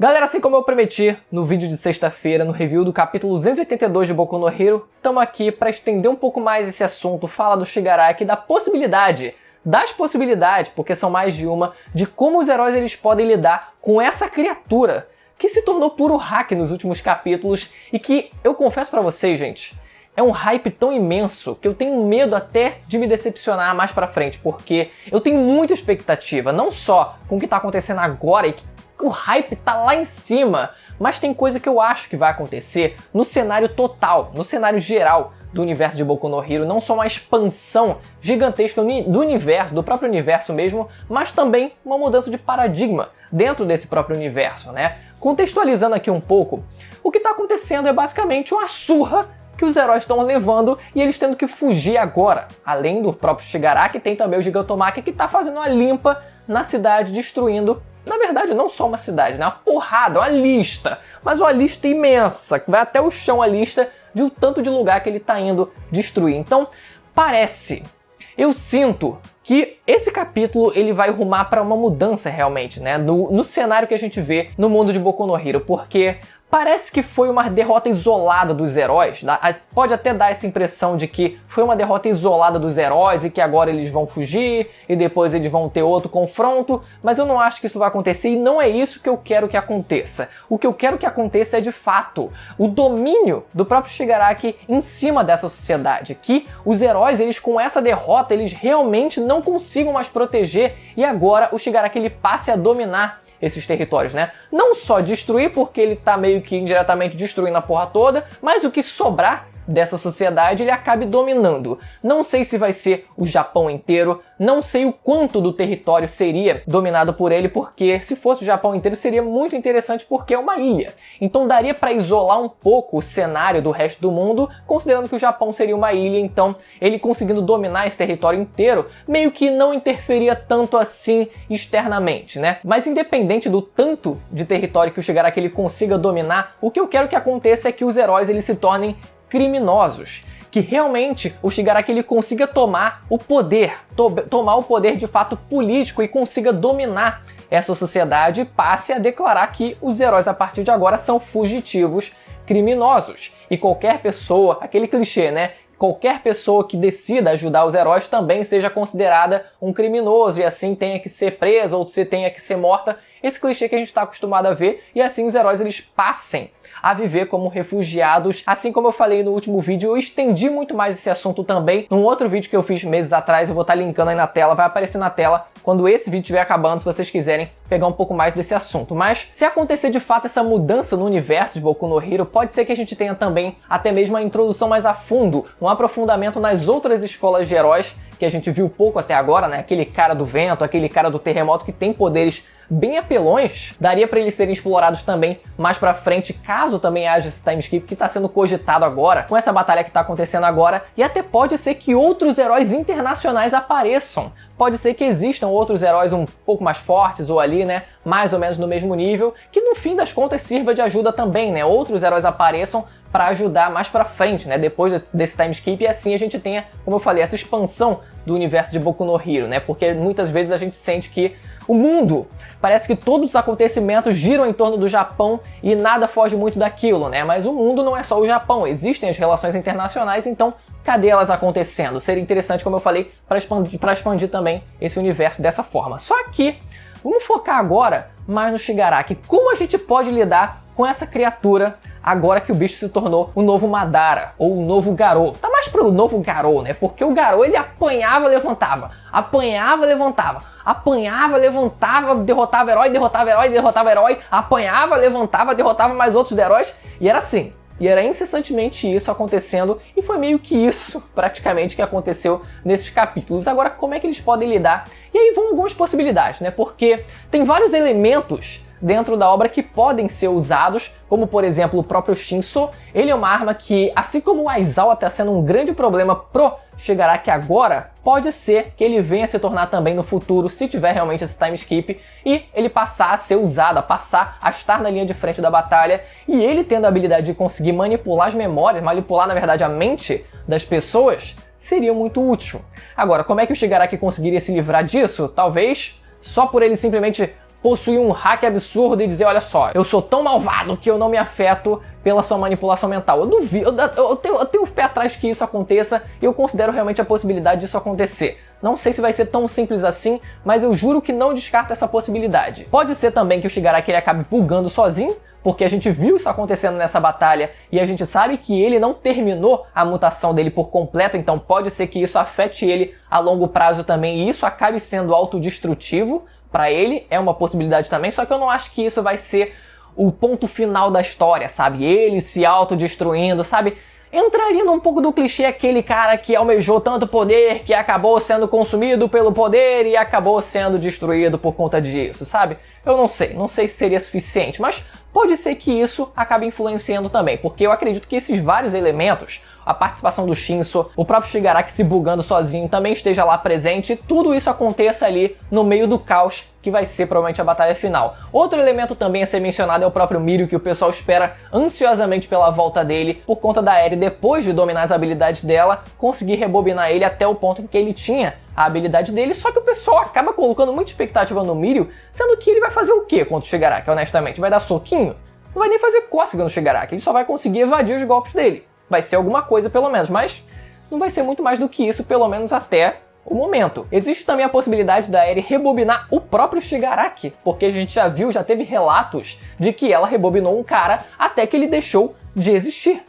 Galera, assim como eu prometi no vídeo de sexta-feira, no review do capítulo 282 de Boku no Hero, estamos aqui para estender um pouco mais esse assunto, falar do Shigaraki, das possibilidades, porque são mais de uma, de como os heróis eles podem lidar com essa criatura que se tornou puro hack nos últimos capítulos e que, eu confesso pra vocês, gente, é um hype tão imenso que eu tenho medo até de me decepcionar mais pra frente, porque eu tenho muita expectativa, não só com o que tá acontecendo agora e que o hype tá lá em cima, mas tem coisa que eu acho que vai acontecer no cenário total, no cenário geral do universo de Boku no Hero, não só uma expansão gigantesca do universo, do próprio universo mesmo, mas também uma mudança de paradigma dentro desse próprio universo, né? Contextualizando aqui um pouco, o que está acontecendo é basicamente uma surra que os heróis estão levando e eles tendo que fugir agora. Além do próprio Shigaraki, tem também o Gigantomachia que está fazendo uma limpa na cidade, destruindo, na verdade não só uma cidade, né? Uma porrada, uma lista, mas uma lista imensa, que vai até o chão a lista de um tanto de lugar que ele está indo destruir. Então, eu sinto que esse capítulo ele vai rumar para uma mudança realmente, né? No cenário que a gente vê no mundo de Boku no Hero, porque parece que foi uma derrota isolada dos heróis. Pode até dar essa impressão de que foi uma derrota isolada dos heróis e que agora eles vão fugir e depois eles vão ter outro confronto, mas eu não acho que isso vai acontecer e não é isso que eu quero que aconteça. O que eu quero que aconteça é, de fato, o domínio do próprio Shigaraki em cima dessa sociedade, que os heróis, eles com essa derrota, eles realmente não consigam mais proteger e agora o Shigaraki ele passe a dominar esses territórios, né? Não só destruir, porque ele tá meio que indiretamente destruindo a porra toda, mas o que sobrar dessa sociedade ele acabe dominando. Não sei se vai ser o Japão inteiro, não sei o quanto do território seria dominado por ele, porque se fosse o Japão inteiro seria muito interessante porque é uma ilha. Então daria para isolar um pouco o cenário do resto do mundo, considerando que o Japão seria uma ilha, então ele conseguindo dominar esse território inteiro, meio que não interferia tanto assim externamente, né? Mas independente do tanto de território que o Shigaraki ele consiga dominar, o que eu quero que aconteça é que os heróis eles se tornem criminosos, que realmente o Shigaraki ele consiga tomar o poder de fato político e consiga dominar essa sociedade e passe a declarar que os heróis a partir de agora são fugitivos criminosos. E qualquer pessoa, aquele clichê, né? Qualquer pessoa que decida ajudar os heróis também seja considerada um criminoso e assim tenha que ser presa ou tenha que ser morta. Esse clichê que a gente está acostumado a ver, e assim os heróis eles passem a viver como refugiados. Assim como eu falei no último vídeo, eu estendi muito mais esse assunto também num outro vídeo que eu fiz meses atrás, eu vou estar linkando aí na tela, vai aparecer na tela quando esse vídeo estiver acabando, se vocês quiserem pegar um pouco mais desse assunto. Mas se acontecer de fato essa mudança no universo de Boku no Hero, pode ser que a gente tenha também até mesmo uma introdução mais a fundo, um aprofundamento nas outras escolas de heróis que a gente viu pouco até agora, né? Aquele cara do vento, aquele cara do terremoto que tem poderes bem apelões, daria para eles serem explorados também mais pra frente, caso também haja esse time skip que está sendo cogitado agora, com essa batalha que está acontecendo agora, e até pode ser que outros heróis internacionais apareçam. Pode ser que existam outros heróis um pouco mais fortes ou ali, né, mais ou menos no mesmo nível, que no fim das contas sirva de ajuda também, né, outros heróis apareçam para ajudar mais pra frente, né, depois desse time skip, e assim a gente tenha, como eu falei, essa expansão do universo de Boku no Hero, né, porque muitas vezes a gente sente que o mundo, parece que todos os acontecimentos giram em torno do Japão e nada foge muito daquilo, né, mas o mundo não é só o Japão, existem as relações internacionais, então cadê elas acontecendo? Seria interessante, como eu falei, para expandir também esse universo dessa forma. Só que, vamos focar agora mais no Shigaraki. Como a gente pode lidar com essa criatura agora que o bicho se tornou o novo Madara, ou o novo Garou? Tá mais pro novo Garou, né? Porque o Garou, ele apanhava, levantava, apanhava, levantava, apanhava, levantava, derrotava herói, derrotava herói, derrotava herói, apanhava, levantava, derrotava mais outros heróis, e era assim. E era incessantemente isso acontecendo, e foi meio que isso, praticamente, que aconteceu nesses capítulos. Agora, como é que eles podem lidar? E aí vão algumas possibilidades, né? Porque tem vários elementos dentro da obra que podem ser usados, como por exemplo o próprio Shinso. Ele é uma arma que, assim como o Aizawa está sendo um grande problema pro Shigaraki agora, pode ser que ele venha a se tornar também no futuro, se tiver realmente esse time skip, e ele passar a ser usado, passar a estar na linha de frente da batalha, e ele tendo a habilidade de conseguir manipular as memórias, manipular na verdade a mente das pessoas, seria muito útil. Agora, como é que o Shigaraki conseguiria se livrar disso? Talvez só por ele simplesmente possuir um hack absurdo e dizer, olha só, eu sou tão malvado que eu não me afeto pela sua manipulação mental. Eu duvido, eu tenho um pé atrás que isso aconteça e eu considero realmente a possibilidade disso acontecer. Não sei se vai ser tão simples assim, mas eu juro que não descarto essa possibilidade. Pode ser também que o Shigaraki ele acabe bugando sozinho, porque a gente viu isso acontecendo nessa batalha e a gente sabe que ele não terminou a mutação dele por completo, então pode ser que isso afete ele a longo prazo também e isso acabe sendo autodestrutivo para ele, é uma possibilidade também, só que eu não acho que isso vai ser o ponto final da história, sabe? Ele se autodestruindo, sabe? Entraria num pouco do clichê aquele cara que almejou tanto poder que acabou sendo consumido pelo poder e acabou sendo destruído por conta disso, sabe? Eu não sei se seria suficiente, mas pode ser que isso acabe influenciando também, porque eu acredito que esses vários elementos, a participação do Shinso, o próprio Shigaraki se bugando sozinho também esteja lá presente, tudo isso aconteça ali no meio do caos que vai ser provavelmente a batalha final. Outro elemento também a ser mencionado é o próprio Mirio, que o pessoal espera ansiosamente pela volta dele, por conta da Eri, depois de dominar as habilidades dela, conseguir rebobinar ele até o ponto em que ele tinha a habilidade dele, só que o pessoal acaba colocando muita expectativa no Mirio, sendo que ele vai fazer o quê contra o Shigaraki, honestamente? Vai dar soquinho? Não vai nem fazer cócega no Shigaraki, ele só vai conseguir evadir os golpes dele. Vai ser alguma coisa pelo menos, mas não vai ser muito mais do que isso, pelo menos até o momento. Existe também a possibilidade da Eri rebobinar o próprio Shigaraki, porque a gente já viu, já teve relatos de que ela rebobinou um cara até que ele deixou de existir.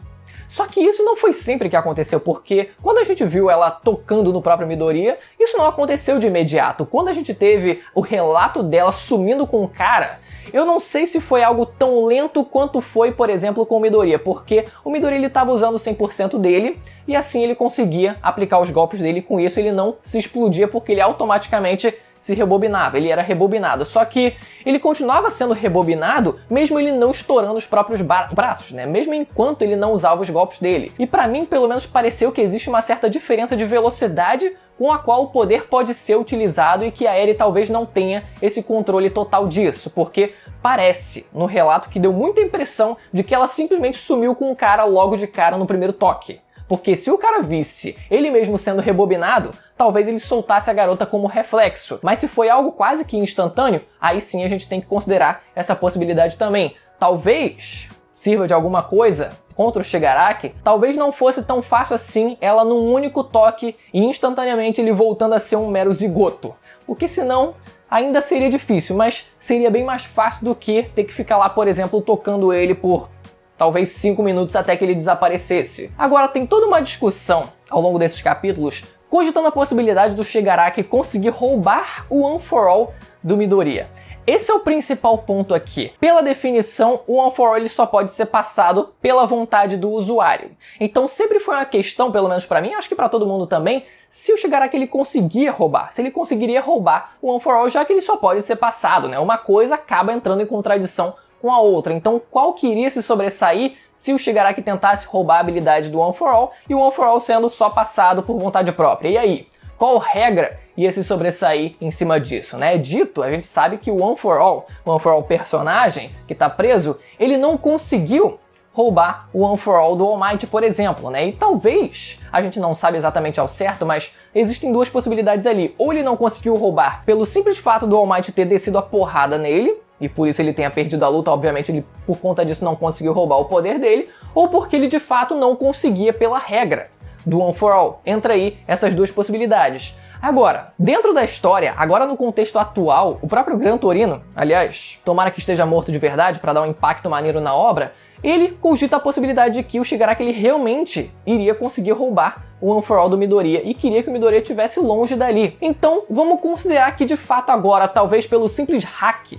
Só que isso não foi sempre que aconteceu, porque quando a gente viu ela tocando no próprio Midoriya, isso não aconteceu de imediato. Quando a gente teve o relato dela sumindo com o cara, eu não sei se foi algo tão lento quanto foi, por exemplo, com o Midoriya, porque o Midoriya ele estava usando 100% dele e assim ele conseguia aplicar os golpes dele, com isso ele não se explodia porque ele automaticamente se rebobinava, ele era rebobinado. Só que ele continuava sendo rebobinado mesmo ele não estourando os próprios braços, né? Mesmo enquanto ele não usava os golpes dele. E pra mim, pelo menos, pareceu que existe uma certa diferença de velocidade com a qual o poder pode ser utilizado e que a Eri talvez não tenha esse controle total disso, porque parece, no relato, que deu muita impressão de que ela simplesmente sumiu com o cara logo de cara no primeiro toque. Porque se o cara visse ele mesmo sendo rebobinado, talvez ele soltasse a garota como reflexo. Mas se foi algo quase que instantâneo, aí sim a gente tem que considerar essa possibilidade também. Talvez sirva de alguma coisa contra o Shigaraki, talvez não fosse tão fácil assim ela num único toque e instantaneamente ele voltando a ser um mero zigoto. Porque senão ainda seria difícil, mas seria bem mais fácil do que ter que ficar lá, por exemplo, tocando ele por talvez 5 minutos até que ele desaparecesse. Agora, tem toda uma discussão ao longo desses capítulos cogitando a possibilidade do Shigaraki conseguir roubar o One for All do Midoriya. Esse é o principal ponto aqui. Pela definição, o One for All ele só pode ser passado pela vontade do usuário. Então sempre foi uma questão, pelo menos pra mim, acho que pra todo mundo também, se o Shigaraki ele conseguia roubar, se ele conseguiria roubar o One for All, já que ele só pode ser passado, né? Uma coisa acaba entrando em contradição com a outra. Então qual que iria se sobressair se o Shigaraki tentasse roubar a habilidade do One for All e o One for All sendo só passado por vontade própria? E aí? Qual regra ia se sobressair em cima disso, né? Dito, a gente sabe que o One for All personagem que tá preso, ele não conseguiu roubar o One for All do All Might, por exemplo, né? E talvez, a gente não sabe exatamente ao certo, mas existem duas possibilidades ali. Ou ele não conseguiu roubar pelo simples fato do All Might ter descido a porrada nele, e por isso ele tenha perdido a luta, obviamente ele por conta disso não conseguiu roubar o poder dele, ou porque ele de fato não conseguia pela regra do One for All. Entra aí essas duas possibilidades. Agora, dentro da história, agora no contexto atual, o próprio Gran Torino, aliás, tomara que esteja morto de verdade para dar um impacto maneiro na obra, ele cogita a possibilidade de que o Shigaraki ele realmente iria conseguir roubar o One for All do Midoriya e queria que o Midoriya estivesse longe dali. Então, vamos considerar que de fato agora, talvez pelo simples hack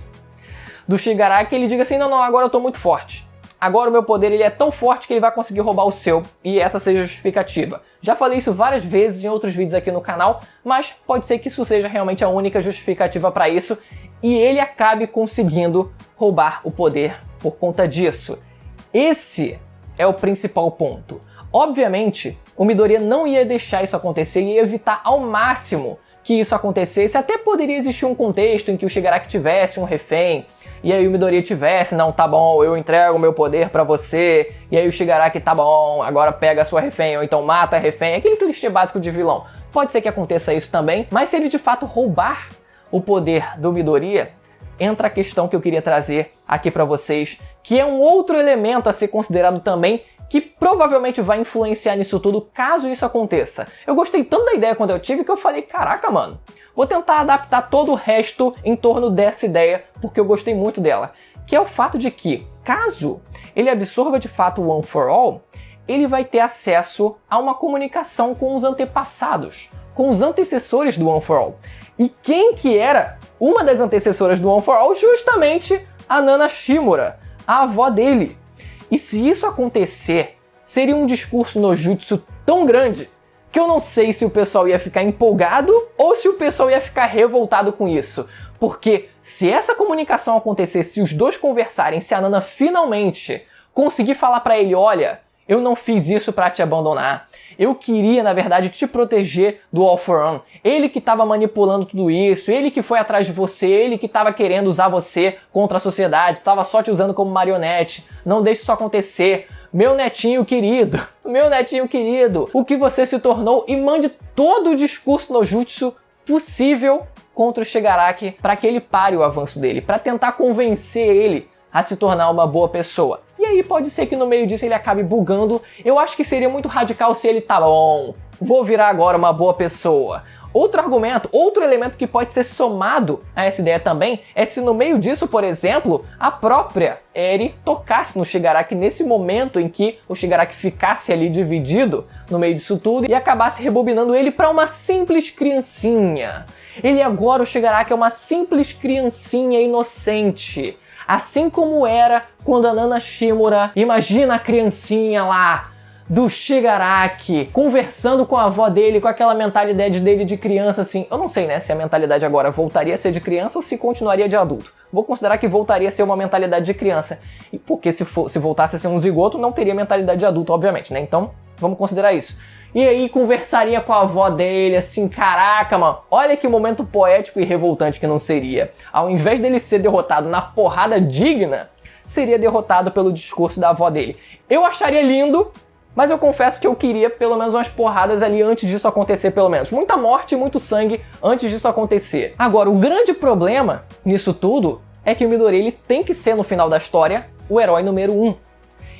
do Shigaraki, ele diga assim, não, agora eu tô muito forte. Agora o meu poder ele é tão forte que ele vai conseguir roubar o seu, e essa seja a justificativa. Já falei isso várias vezes em outros vídeos aqui no canal, mas pode ser que isso seja realmente a única justificativa para isso, e ele acabe conseguindo roubar o poder por conta disso. Esse é o principal ponto. Obviamente, o Midoriya não ia deixar isso acontecer e ia evitar ao máximo que isso acontecesse. Até poderia existir um contexto em que o Shigaraki tivesse um refém, e aí o Midoriya tivesse, não, tá bom, eu entrego o meu poder pra você, e aí o Shigaraki, tá bom, agora pega a sua refém, ou então mata a refém, aquele clichê básico de vilão. Pode ser que aconteça isso também, mas se ele de fato roubar o poder do Midoriya, entra a questão que eu queria trazer aqui pra vocês, que é um outro elemento a ser considerado também, que provavelmente vai influenciar nisso tudo caso isso aconteça. Eu gostei tanto da ideia quando eu tive que eu falei, caraca, mano, vou tentar adaptar todo o resto em torno dessa ideia, porque eu gostei muito dela. Que é o fato de que, caso ele absorva de fato o One for All, ele vai ter acesso a uma comunicação com os antepassados, com os antecessores do One for All. E quem que era uma das antecessoras do One for All? Justamente a Nana Shimura, a avó dele. E se isso acontecer, seria um discurso no jutsu tão grande que eu não sei se o pessoal ia ficar empolgado ou se o pessoal ia ficar revoltado com isso. Porque se essa comunicação acontecer, se os dois conversarem, se a Nana finalmente conseguir falar pra ele, olha, eu não fiz isso pra te abandonar, eu queria, na verdade, te proteger do All for One, ele que estava manipulando tudo isso, ele que foi atrás de você, ele que estava querendo usar você contra a sociedade, estava só te usando como marionete, não deixe isso acontecer, meu netinho querido, o que você se tornou, e mande todo o discurso no jutsu possível contra o Shigaraki para que ele pare o avanço dele, para tentar convencer ele a se tornar uma boa pessoa. E aí pode ser que no meio disso ele acabe bugando. Eu acho que seria muito radical se ele, tá bom, vou virar agora uma boa pessoa. Outro argumento, outro elemento que pode ser somado a essa ideia também, é se no meio disso, por exemplo, a própria Eri tocasse no Shigaraki nesse momento em que o Shigaraki ficasse ali dividido no meio disso tudo e acabasse rebobinando ele para uma simples criancinha. Ele agora, o Shigaraki, é uma simples criancinha inocente. Assim como era quando a Nana Shimura, imagina a criancinha lá do Shigaraki conversando com a avó dele, com aquela mentalidade dele de criança assim. Eu não sei, né, se a mentalidade agora voltaria a ser de criança ou se continuaria de adulto. Vou considerar que voltaria a ser uma mentalidade de criança. Porque se voltasse a ser um zigoto, não teria mentalidade de adulto, obviamente, né? Então, vamos considerar isso. E aí conversaria com a avó dele, assim, caraca, mano, olha que momento poético e revoltante que não seria. Ao invés dele ser derrotado na porrada digna, seria derrotado pelo discurso da avó dele. Eu acharia lindo, mas eu confesso que eu queria pelo menos umas porradas ali antes disso acontecer, pelo menos. Muita morte e muito sangue antes disso acontecer. Agora, o grande problema nisso tudo é que o Midori, ele tem que ser, no final da história, o herói número 1.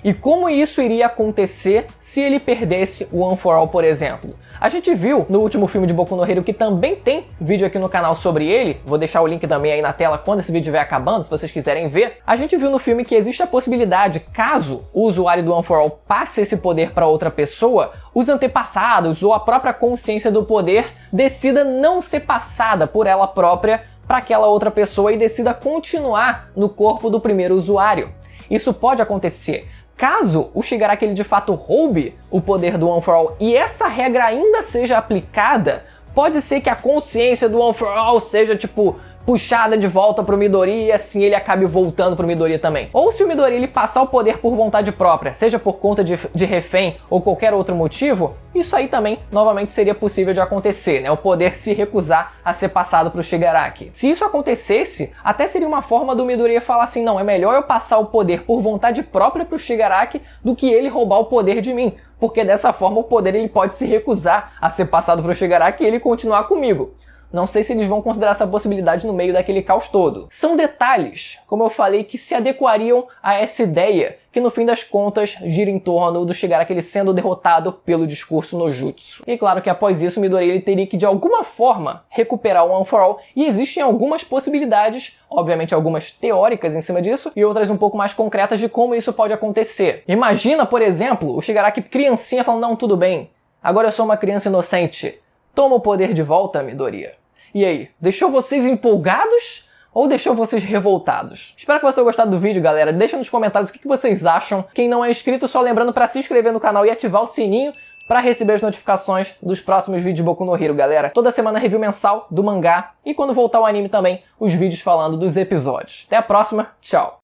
E como isso iria acontecer se ele perdesse o One for All, por exemplo? A gente viu no último filme de Boku no Hero, que também tem vídeo aqui no canal sobre ele, vou deixar o link também aí na tela quando esse vídeo estiver acabando, se vocês quiserem ver. A gente viu no filme que existe a possibilidade, caso o usuário do One for All passe esse poder para outra pessoa, os antepassados ou a própria consciência do poder decida não ser passada por ela própria para aquela outra pessoa e decida continuar no corpo do primeiro usuário. Isso pode acontecer. Caso o Shigaraki ele de fato roube o poder do One for All e essa regra ainda seja aplicada, pode ser que a consciência do One for All seja tipo puxada de volta pro Midori e assim ele acabe voltando pro Midori também. Ou se o Midori ele passar o poder por vontade própria, seja por conta de refém ou qualquer outro motivo, isso aí também novamente seria possível de acontecer, né? O poder se recusar a ser passado pro Shigaraki. Se isso acontecesse, até seria uma forma do Midori falar assim, não, é melhor eu passar o poder por vontade própria pro Shigaraki do que ele roubar o poder de mim. Porque dessa forma o poder ele pode se recusar a ser passado pro Shigaraki e ele continuar comigo. Não sei se eles vão considerar essa possibilidade no meio daquele caos todo. São detalhes, como eu falei, que se adequariam a essa ideia, que no fim das contas gira em torno do Shigaraki ele sendo derrotado pelo discurso no jutsu. E claro que após isso o Midori ele teria que de alguma forma recuperar o One for All, e existem algumas possibilidades, obviamente algumas teóricas em cima disso, e outras um pouco mais concretas de como isso pode acontecer. Imagina, por exemplo, o Shigaraki criancinha falando, não, tudo bem, agora eu sou uma criança inocente, toma o poder de volta, Midoriya. E aí, deixou vocês empolgados ou deixou vocês revoltados? Espero que vocês tenham gostado do vídeo, galera. Deixa nos comentários o que vocês acham. Quem não é inscrito, só lembrando para se inscrever no canal e ativar o sininho para receber as notificações dos próximos vídeos de Boku no Hero, galera. Toda semana review mensal do mangá e quando voltar o anime também, os vídeos falando dos episódios. Até a próxima, tchau!